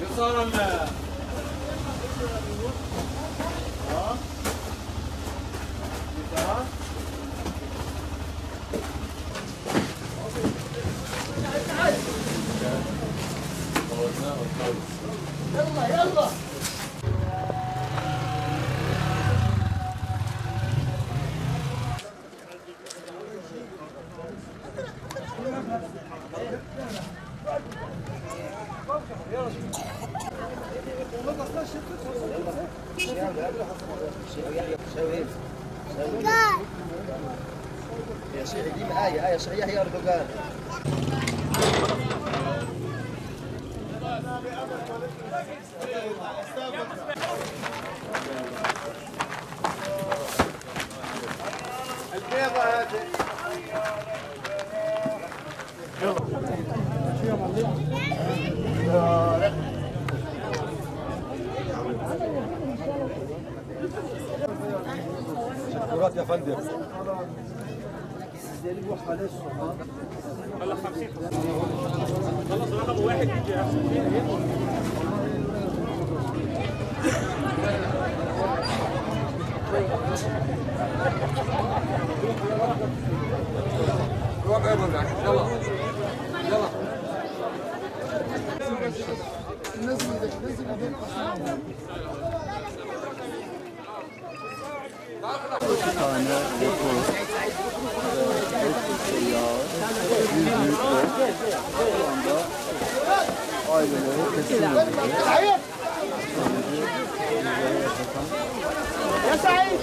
يسار الله. يلا يلا. يا شيخ دي آية شيخ هي أردوغان. البيضة هذه. شكرات يا فندم. والله 50 خلص رقم واحد يجي روح يلا يلا نزل İki tane depo, yağ, bir büyük şu anda ailelere teslim ediliyor. يا سعيد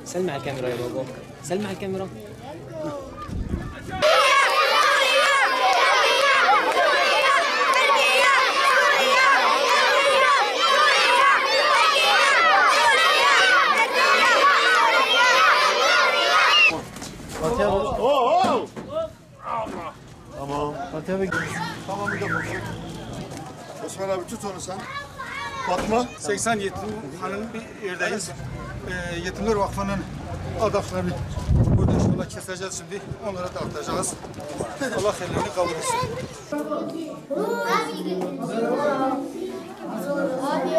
سلم على الكاميرا يا بابا، سلم على الكاميرا. Tamam. Fatih abi. Tamam bir de bakayım. Osman abi tut onu sen. Fatma. 80 yetimhanenin bir yerdeyiz. Yetimler Vakfı'nın adaklarını burada inşallah keseceğiz şimdi. Onlara dağıtacağız. Allah hayırlarını kabul etsin. Hadi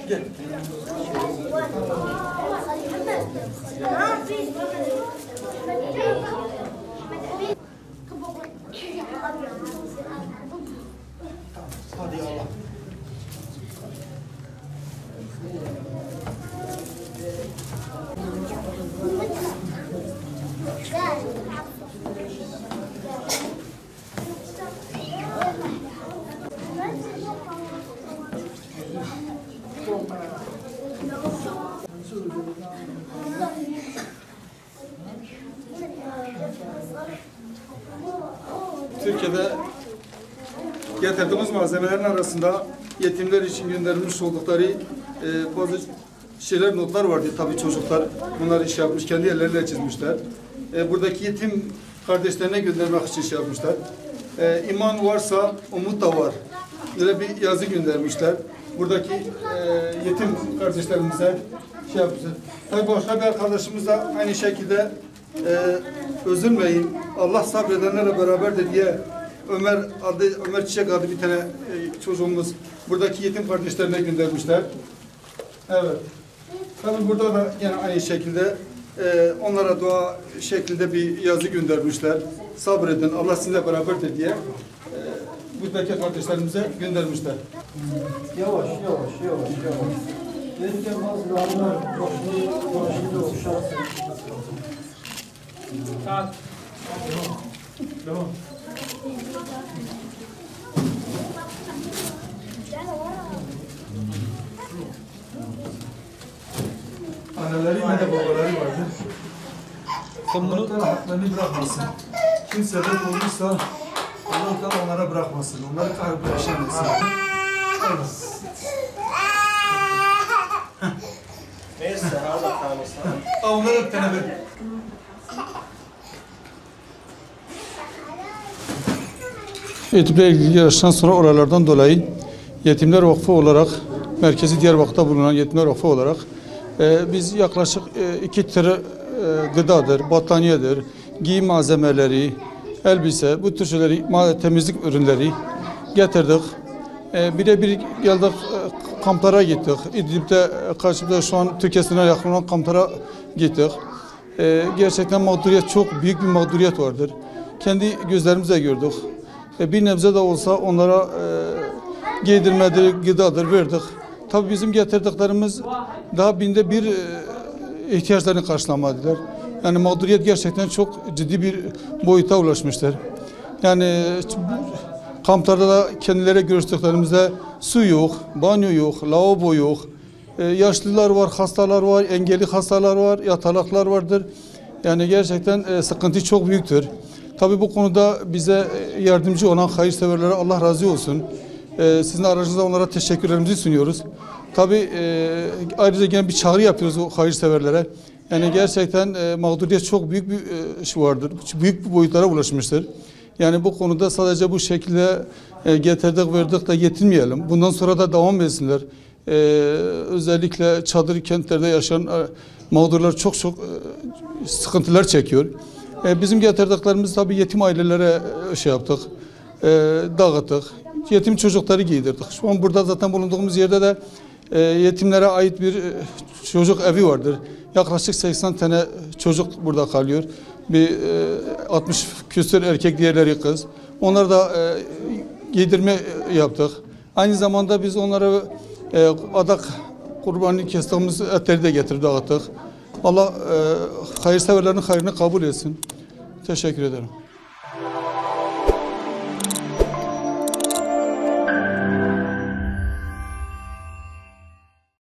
gel. Hadi Allah. Türkiye'de getirdiğimiz malzemelerin arasında yetimler için gönderilmiş oldukları bazı şeyler, notlar vardı. Tabii çocuklar bunları iş yapmış, kendi elleriyle çizmişler. Buradaki yetim kardeşlerine göndermek için şey yapmışlar. İman varsa umut da var. Böyle bir yazı göndermişler. Buradaki yetim kardeşlerimize şey yapmışlar. Tabii başka bir arkadaşımız da aynı şekilde üzülmeyin, Allah sabredenlerle beraberdir diye Ömer Çiçek adlı bir tane çocuğumuz buradaki yetim kardeşlerine göndermişler. Evet. Tabii burada da yine aynı şekilde onlara dua şeklinde bir yazı göndermişler. Sabredin, Allah sizinle beraberdir diye buradaki kardeşlerimize göndermişler. Yavaş. Derken bazılarına başını okşarsın. Tamam. Anaları ve de babaları vardır. Allah haklarını bırakmasın. Kim sebep olmuşsa Allah da onlara bırakmasın. Onları kahredersin. Neyse, Allah kahretsin. Onlara bir tane ver. Eğitimle ilgili yarıştan sonra oralardan dolayı Yetimler Vakfı olarak, merkezi Diyarbakır'da bulunan Yetimler Vakfı olarak biz yaklaşık 2 tır gıdadır, battaniyedir, giyim malzemeleri, elbise, bu tür şeyleri, temizlik ürünleri getirdik. Birebir geldik, kamplara gittik. İdlib'de, karşımda şu an Türkiye sınırına yakın olan kamplara gittik. Gerçekten mağduriyet, çok büyük bir mağduriyet vardır. Kendi gözlerimizle gördük. Bir nebze de olsa onlara giydirmedir, gıdadır verdik. Tabii bizim getirdiklerimiz daha binde bir ihtiyaçlarını karşılamadılar. Yani mağduriyet gerçekten çok ciddi bir boyuta ulaşmıştır. Yani kamplarda da kendileri görüştüklerimizde su yok, banyo yok, lavabo yok. Yaşlılar var, hastalar var, engelli hastalar var, yatalaklar vardır. Yani gerçekten sıkıntı çok büyüktür. Tabii bu konuda bize yardımcı olan hayırseverlere Allah razı olsun. Sizin aracınızda onlara teşekkürlerimizi sunuyoruz. Tabii ayrıca yine bir çağrı yapıyoruz o hayırseverlere. Yani gerçekten mağduriyet çok büyük bir şey vardır. Büyük bir boyutlara ulaşmıştır. Yani bu konuda sadece bu şekilde getirdik, verdik de yetinmeyelim. Bundan sonra da devam etsinler. Özellikle çadır kentlerde yaşayan mağdurlar çok sıkıntılar çekiyor. Bizim getirdiklerimiz tabii yetim ailelere şey yaptık, dağıttık. Yetim çocukları giydirdik. Şu an burada zaten bulunduğumuz yerde de yetimlere ait bir çocuk evi vardır. Yaklaşık 80 tane çocuk burada kalıyor. Bir 60 küsur erkek, diğerleri kız. Onlara da giydirme yaptık. Aynı zamanda biz onlara adak kurbanı kestiğimiz etleri de getirip dağıttık. Allah hayırseverlerin hayrını kabul etsin. Teşekkür ederim.